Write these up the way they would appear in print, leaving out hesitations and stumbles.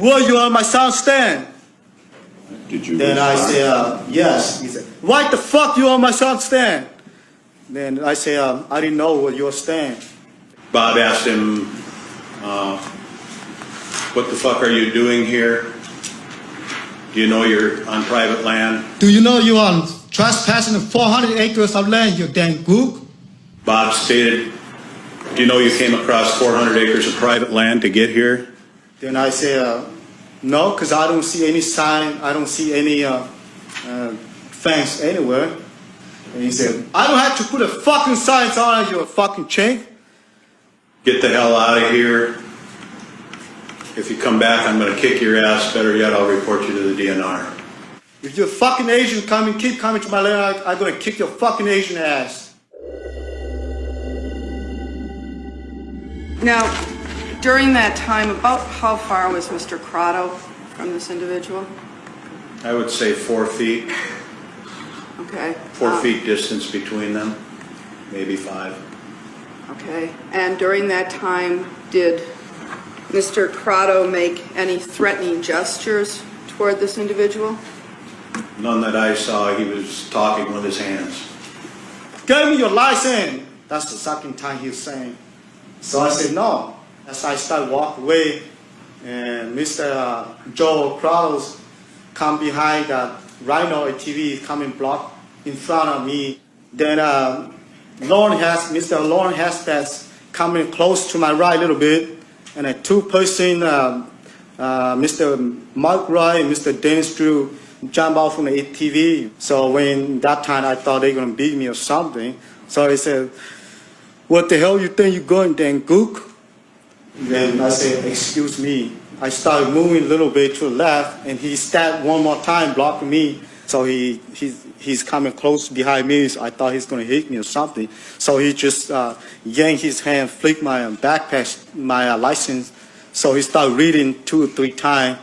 Will you on my son stand? Did you Then I respond? say, yes. He said, why the fuck you on my son stand? Then I say, I didn't know what your stand. Bob asked him, what the fuck are you doing here? Do you know you're on private land? Do you know you are trespassing 400 acres of land, you damn gook? Bob stated, do you know you came across 400 acres of private land to get here? Then I say, no, because I don't see any sign, I don't see any fence anywhere. And he said, I don't have to put a fucking sign on it, you fucking chink. Get the hell out of here. If you come back, I'm going to kick your ass. Better yet, I'll report you to the DNR. If you're fucking Asian, keep coming to my land, I'm going to kick your fucking Asian ass. Now, during that time, about how far was Mr. Crotto from this individual? I would say 4 feet. Okay. 4 feet distance between them, maybe 5. Okay. And during that time, did Mr. Crotto make any threatening gestures toward this individual? None that I saw. He was talking with his hands. Give me your license. That's the second time he was saying. So I said no. As I start walking away, and Mr. Joe Crowds come behind the Rhino TV coming block in front of me. Then Mr. Lauren Hespett's coming close to my right a little bit, and a two-person, Mr. Mark Roy and Mr. Dennis Drew jump out from the ATV. So when that time I thought they were gonna beat me or something. So I said, what the hell you think you're going, then gook? Then I said, excuse me. I started moving a little bit to the left, and he stabbed one more time, blocking me. So he's coming close behind me. So I thought he's going to hit me or something. So he just yanked his hand, flicked my backpack, my license. So he started reading 2 or 3 times.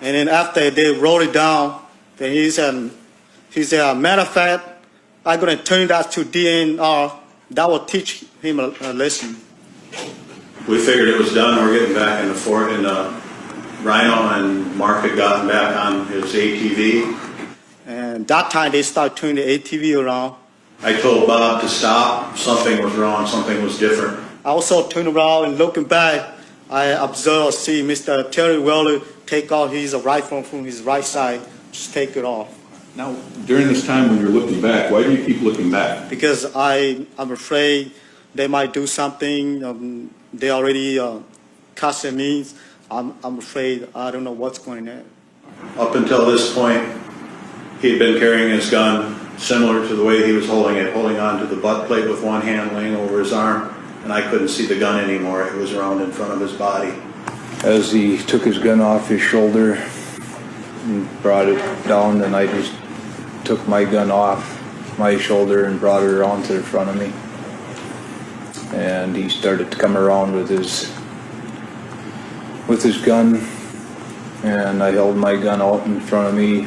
And then after they wrote it down, then he said, matter of fact, I'm going to turn that to DNR. That will teach him a lesson. We figured it was done. We're getting back in the fort, and Rhino and Mark had gotten back on his ATV. And that time they started turning the ATV around. I told Bob to stop. Something was wrong. Something was different. I also turned around and looking back, I observed, see Mr. Terry Weller take out his rifle from his right side, just take it off. Now, during this time when you're looking back, why do you keep looking back? Because I'm afraid they might do something. They already cussing me. I'm afraid I don't know what's going on. Up until this point, he'd been carrying his gun similar to the way he was holding it, holding on to the butt plate with one hand laying over his arm, and I couldn't see the gun anymore. It was around in front of his body. As he took his gun off his shoulder and brought it down, then I just took my gun off my shoulder and brought it around to the front of me. And he started to come around with his gun, and I held my gun out in front of me,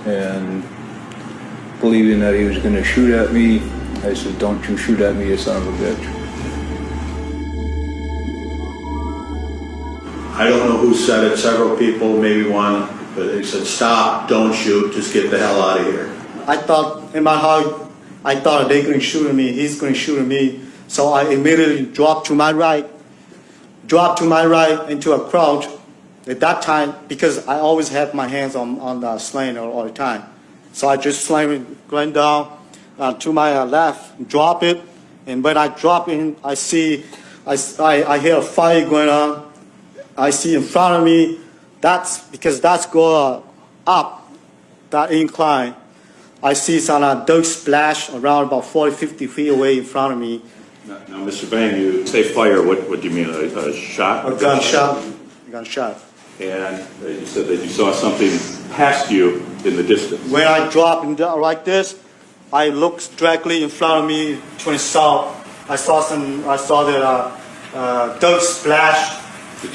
and believing that he was going to shoot at me, I said, "Don't you shoot at me, you son of a bitch." I don't know who said it, several people, maybe one, but they said, stop, don't shoot, just get the hell out of here. I thought in my heart, they're going to shoot at me, he's going to shoot at me. So I immediately dropped to my right into a crouch. At that time, because I always have my hands on the sling all the time. So I just slam it going down to my left, drop it, and when I drop it, I hear a fire going on. I see in front of me, that's go up, that incline. I see some dirt splash around about 40, 50 feet away in front of me. Now, Mr. Vang, you say fire. What do you mean? A shot? A gunshot. And you said that you saw something past you in the distance. When I drop like this, I looked directly in front of me to the south. I saw the dirt splash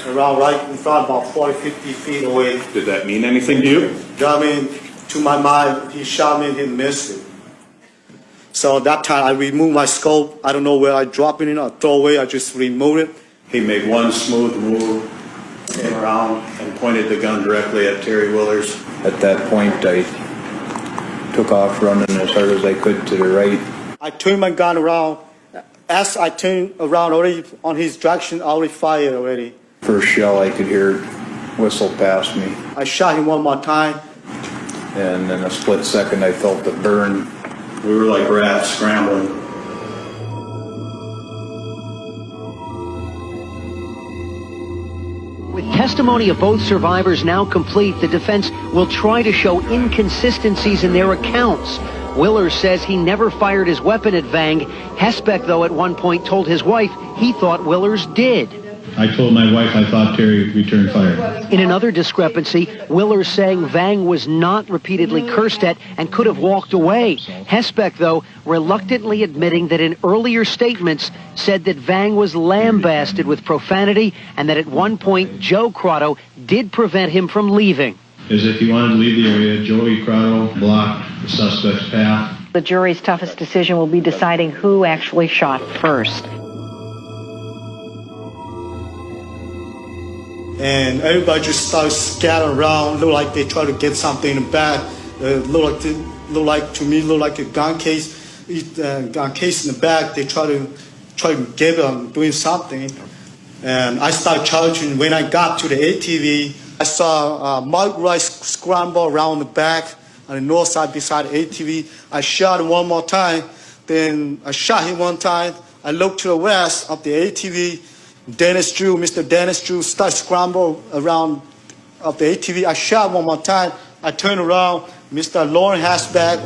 around right in front, about 40, 50 feet away. Did that mean anything to you? I mean, to my mind, he shot me and he missed it. So that time I removed my scope. I don't know where I drop it in or throw away. I just removed it. He made one smooth move, came around and pointed the gun directly at Terry Willers. At that point, I took off running as hard as I could to the right. I turned my gun around. As I turned around already on his direction, I already fired already. First shell I could hear whistle past me. I shot him one more time. And in a split second, I felt the burn. We were like rats scrambling. With testimony of both survivors now complete, the defense will try to show inconsistencies in their accounts. Willers says he never fired his weapon at Vang. Hesbeck, though, at one point told his wife he thought Willers did. I told my wife I thought Terry returned fire. In another discrepancy, Willers saying Vang was not repeatedly cursed at and could have walked away. Hesbeck, though, reluctantly admitting that in earlier statements said that Vang was lambasted with profanity and that at one point Joe Crotto did prevent him from leaving. As if he wanted to leave the area, Joey Crotto blocked the suspect's path. The jury's toughest decision will be deciding who actually shot first. And everybody just started scattering around, look like they try to get something in the back. Look like a gun case in the back. They try to get them doing something. And I started charging. When I got to the ATV, I saw Mark Rice scramble around the back on the north side beside the ATV. I shot him one more time. Then I shot him one time. I looked to the west of the ATV. Mr. Dennis Drew started scramble around of the ATV. I shot one more time. I turned around. Mr. Lauren Hasback,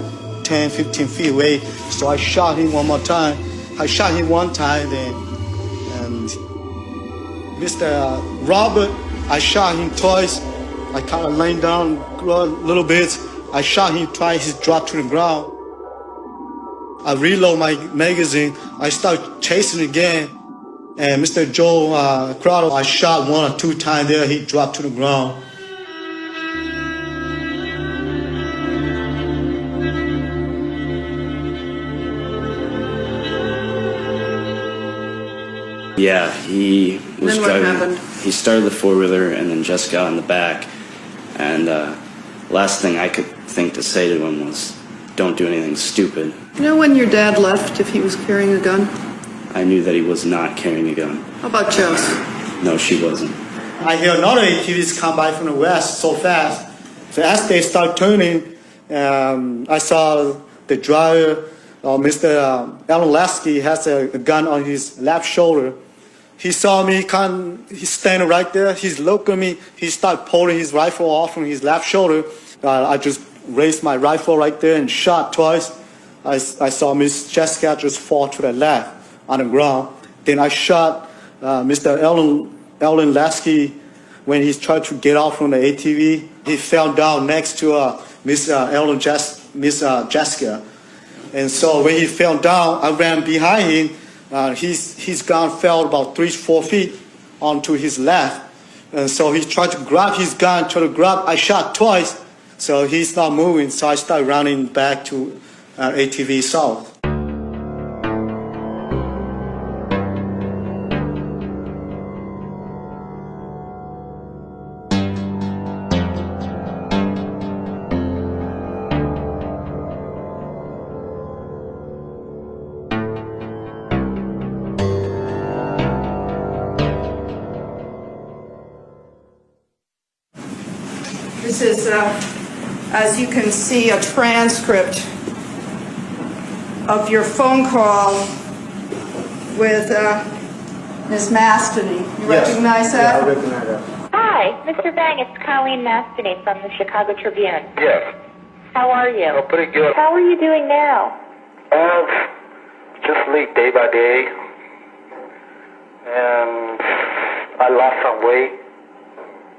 10, 15 feet away. So I shot him one more time. I shot him one time then. And Mr. Robert, I shot him twice. I kind of laid down a little bit. I shot him twice. He dropped to the ground. I reload my magazine. I start chasing again. And Mr. Joe Crotto, I shot one or two times there. He dropped to the ground. Yeah, he was Then what driving. happened? He started the four-wheeler and then just got in the back. And last thing I could think to say to him was, "Don't do anything stupid." You know when your dad left, if he was carrying a gun? I knew that he was not carrying a gun. How about Joe's? No, she wasn't. I hear another ATVs come by from the west so fast. So as they start turning, I saw the driver, Mr. Alan Lasky, has a gun on his left shoulder. He saw me, he's standing right there. He's looking at me. He started pulling his rifle off from his left shoulder. I just raised my rifle right there and shot twice. I saw Miss Jessica just fall to the left on the ground. Then I shot Mr. Alan Lasky when he tried to get out from the ATV. He fell down next to Miss Jessica. And so when he fell down, I ran behind him. His gun fell about 3-4 feet onto his left. And so he tried to grab his gun, I shot twice. So he's not moving. So I started running back to ATV south. This is, as you can see, a transcript of your phone call with Ms. Mastany. You recognize that? Yeah, I recognize that. Hi, Mr. Vang, it's Colleen Mastany from the Chicago Tribune. Yes. How are you? Oh, pretty good. How are you doing now? Just live day by day. And I lost some weight,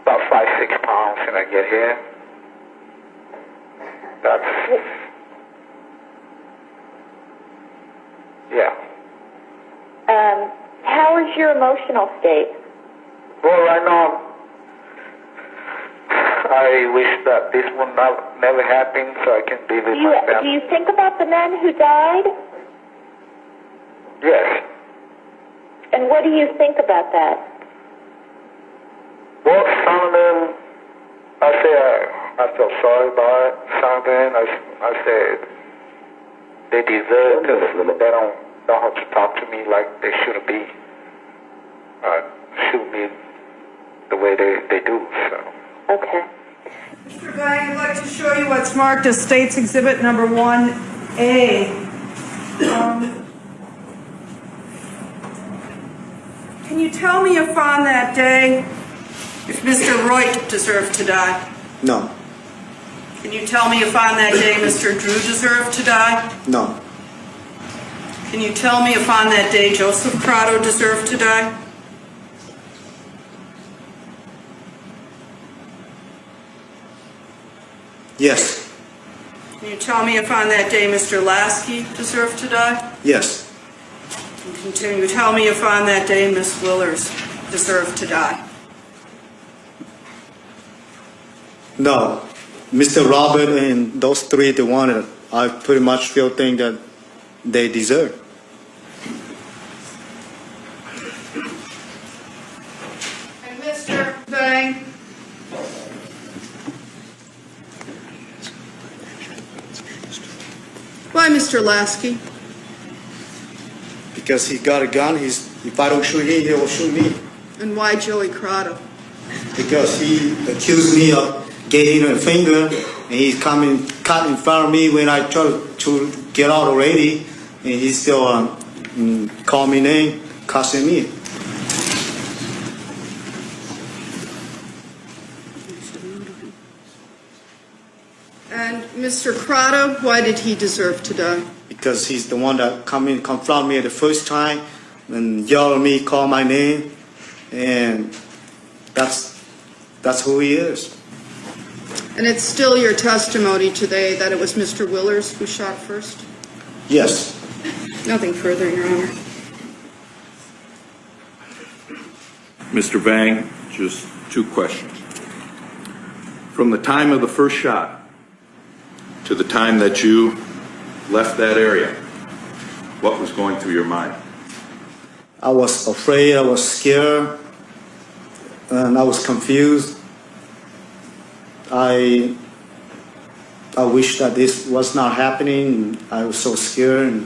about 5-6 pounds when I get here. That's, yeah. How is your emotional state? Well, right now, I wish that this would never happen so I can be with my Do family. you think about the men who died? Yes. And what do you think about that? Well, Solomon, I felt sorry about it. Solomon, I said they deserve because they don't know how to talk to me like they should be. Shoot me the way they do. So. Okay. Mr. Vang, I'd like to show you what's marked as State's Exhibit number 1A. Can you tell me if on that day, if Mr. Roy deserved to die? No, Can you tell me if on that day Mr. Drew deserved to die? no, Can you tell me if on that day Joseph Crotto deserved to die? yes, Can you tell me if on that day Mr. Lasky deserved to die? yes, And can you tell me if on that day Miss Willers deserved to die? no. Mr. Robert and those three, the one that I pretty much feel think that they deserve. And Mr. Vang? Why Mr. Lasky? Because he got a gun, if I don't shoot him, he will shoot me. And why Joey Crotto? Because he accused me of getting a finger, and he's coming, cut in front of me when I try to get out already, and he still call me name, cussing me. And Mr. Crotto, why did he deserve to die? Because he's the one that come in, confront me the first time, and yell at me, call my name, and that's who he is. And it's still your testimony today that it was Mr. Willers who shot first? Yes. Nothing further, Your Honor. Mr. Vang, just two questions. From the time of the first shot to the time that you left that area, what was going through your mind? I was afraid, I was scared, and I was confused. I wish that this was not happening. I was so scared,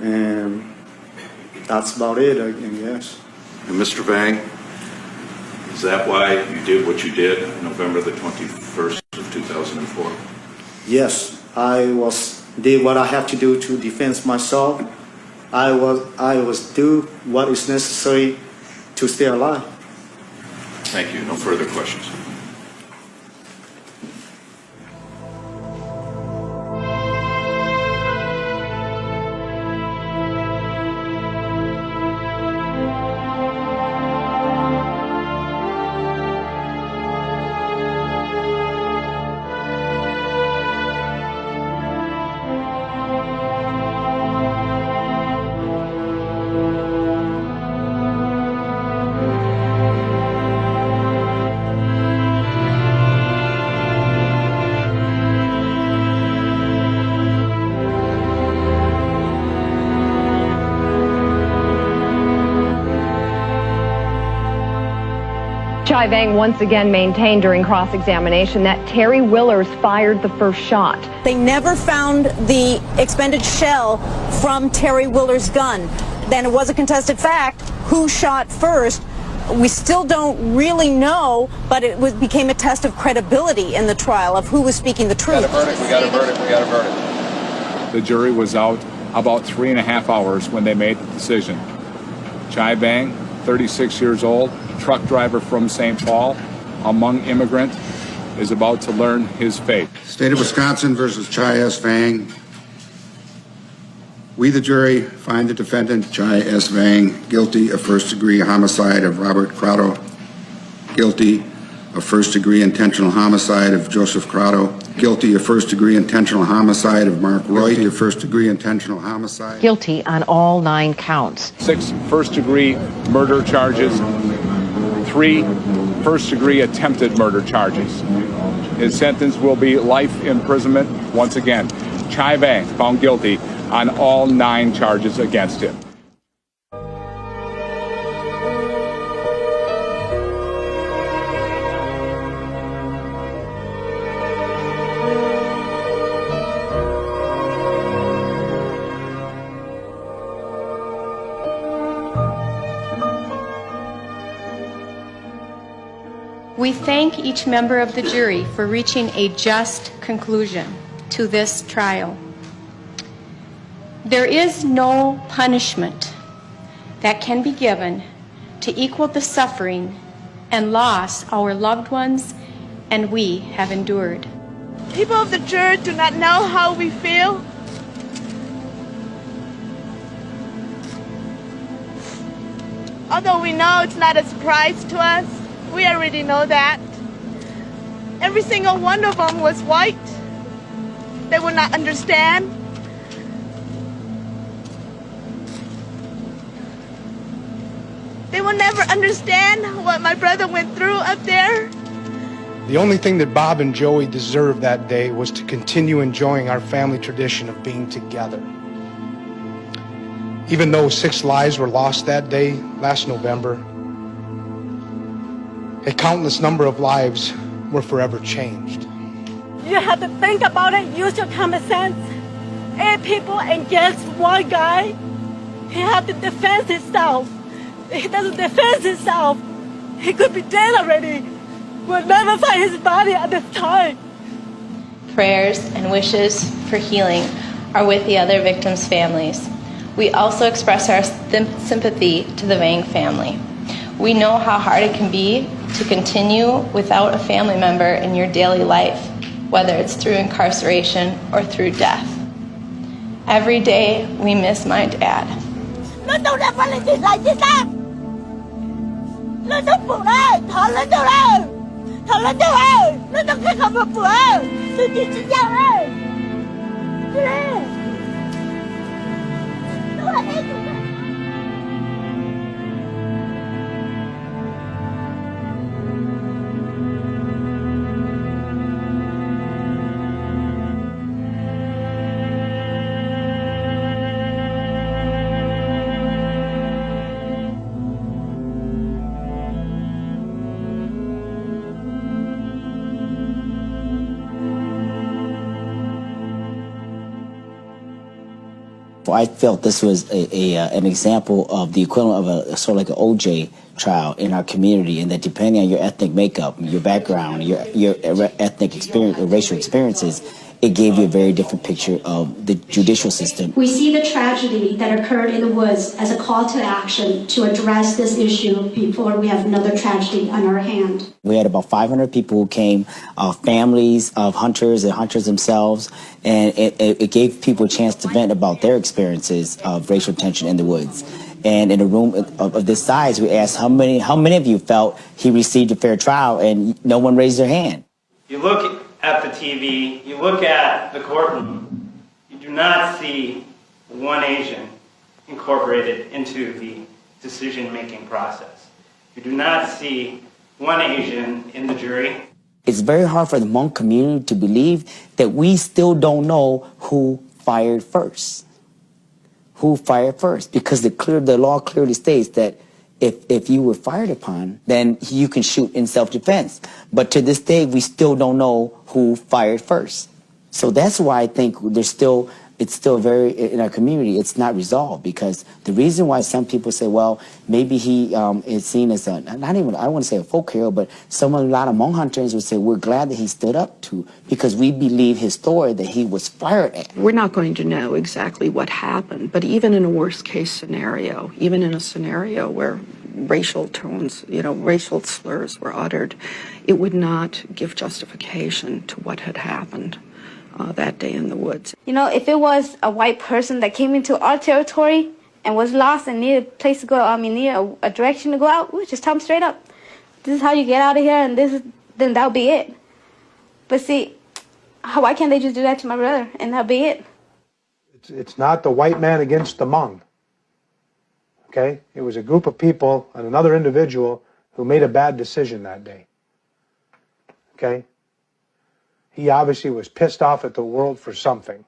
and that's about it, I guess. And Mr. Vang, is that why you did what you did on November the 21st of 2004? Yes, did what I have to do to defend myself. I was do what is necessary to stay alive. Thank you. No further questions. Vang once again maintained during cross-examination that Terry Willers fired the first shot. They never found the expended shell from Terry Willers' gun. Then it was a contested fact who shot first. We still don't really know, but it became a test of credibility in the trial of who was speaking the truth. We got a verdict. The jury was out about 3.5 hours when they made the decision. Chai Vang, 36 years old, truck driver from St. Paul, a Hmong immigrant, is about to learn his fate. State of Wisconsin versus Chai S. Vang. We, the jury, find the defendant, Chai S. Vang, guilty of first-degree homicide of Robert Crotto, guilty of first-degree intentional homicide of Joseph Crotto, guilty of first-degree intentional homicide of Mark Roy, guilty of first-degree intentional homicide. Guilty on all 9 counts. 6 first-degree murder charges, 3 first-degree attempted murder charges. His sentence will be life imprisonment. Once again, Chai Vang found guilty on all 9 charges against him. We thank each member of the jury for reaching a just conclusion to this trial. There is no punishment that can be given to equal the suffering and loss our loved ones and we have endured. People of the jury do not know how we feel. Although we know it's not a surprise to us, we already know that. Every single one of them was white. They would not understand. They will never understand what my brother went through up there. The only thing that Bob and Joey deserved that day was to continue enjoying our family tradition of being together. Even though 6 lives were lost that day, last November, a countless number of lives were forever changed. You have to think about it, use your common sense. 8 people against 1 guy. He had to defend himself. If he doesn't defend himself, he could be dead already. We'll never find his body at this time. Prayers and wishes for healing are with the other victims' families. We also express our sympathy to the Vang family. We know how hard it can be to continue without a family member in your daily life, whether it's through incarceration or through death. Every day, we miss my dad. I felt this was an example of the equivalent of a sort of like an OJ trial in our community, and that depending on your ethnic makeup, your background, your ethnic experience, or racial experiences, it gave you a very different picture of the judicial system. We see the tragedy that occurred in the woods as a call to action to address this issue before we have another tragedy on our hand. We had about 500 people who came, families of hunters and hunters themselves, and it gave people a chance to vent about their experiences of racial tension in the woods. And in a room of this size, we asked how many of you felt he received a fair trial, and no one raised their hand. You look at the TV, you look at the courtroom, you do not see one Asian incorporated into the decision-making process. You do not see one Asian in the jury. It's very hard for the Hmong community to believe that we still don't know who fired first. Who fired first? Because the law clearly states that if you were fired upon, then you can shoot in self-defense. But to this day, we still don't know who fired first. So that's why I think it's still very, in our community, it's not resolved, because the reason why some people say, well, maybe he is seen as I don't want to say a folk hero, but a lot of Hmong hunters would say, we're glad that he stood up to, because we believe his story that he was fired at. We're not going to know exactly what happened, but even in a worst case scenario, even in a scenario where racial tones, racial slurs were uttered, it would not give justification to what had happened that day in the woods. If it was a white person that came into our territory and was lost and needed a place to go, needed a direction to go out, we would just tell them straight up, this is how you get out of here, and then that'll be it. But see, why can't they just do that to my brother and that'll be it? It's not the white man against the Hmong. Okay? It was a group of people and another individual who made a bad decision that day. Okay? He obviously was pissed off at the world for something.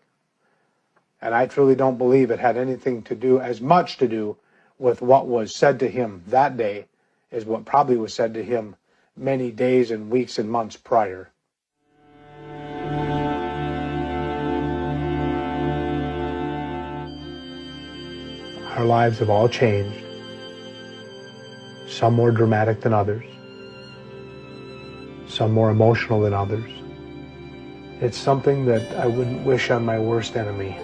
And I truly don't believe it had anything to do, as much to do, with what was said to him that day as what probably was said to him many days and weeks and months prior. Our lives have all changed, some more dramatic than others. some more emotional than others. It's something that I wouldn't wish on my worst enemy,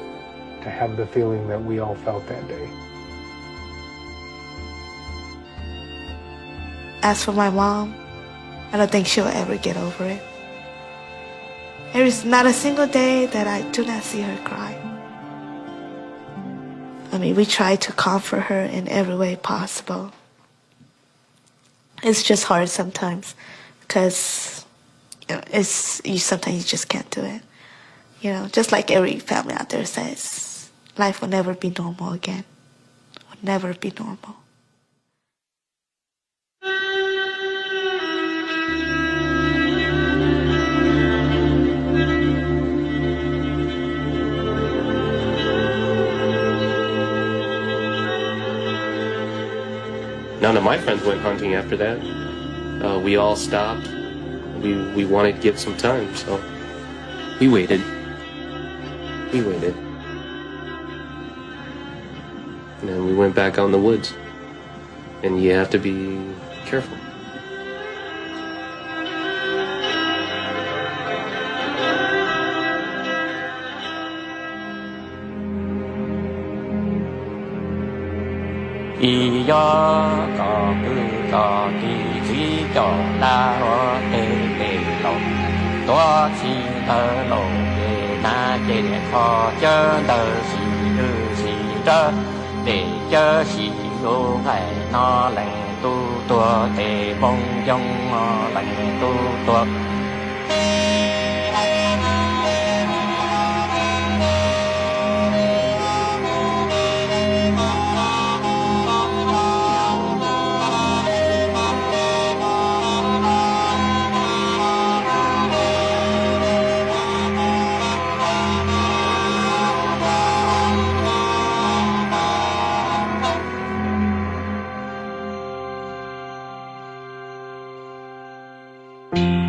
to have the feeling that we all felt that day. As for my mom, I don't think she'll ever get over it. There is not a single day that I do not see her cry. I mean, we try to comfort her in every way possible. It's just hard sometimes because sometimes you just can't do it. You know, just like every family out there says, life will never be normal again. It will never be normal. None of my friends went hunting after that. We all stopped. We wanted to give some time, so we waited. We waited. And then we went back out in the woods. And you have to be careful. Ý do có cứ có đi chỉ cho la ho tê lộ tua chi tơ lộ để na chế khó chớ tơ xì chớ để chớ xì lô phải nó lành tu tua để bông dông nó lành tu tua Thank you.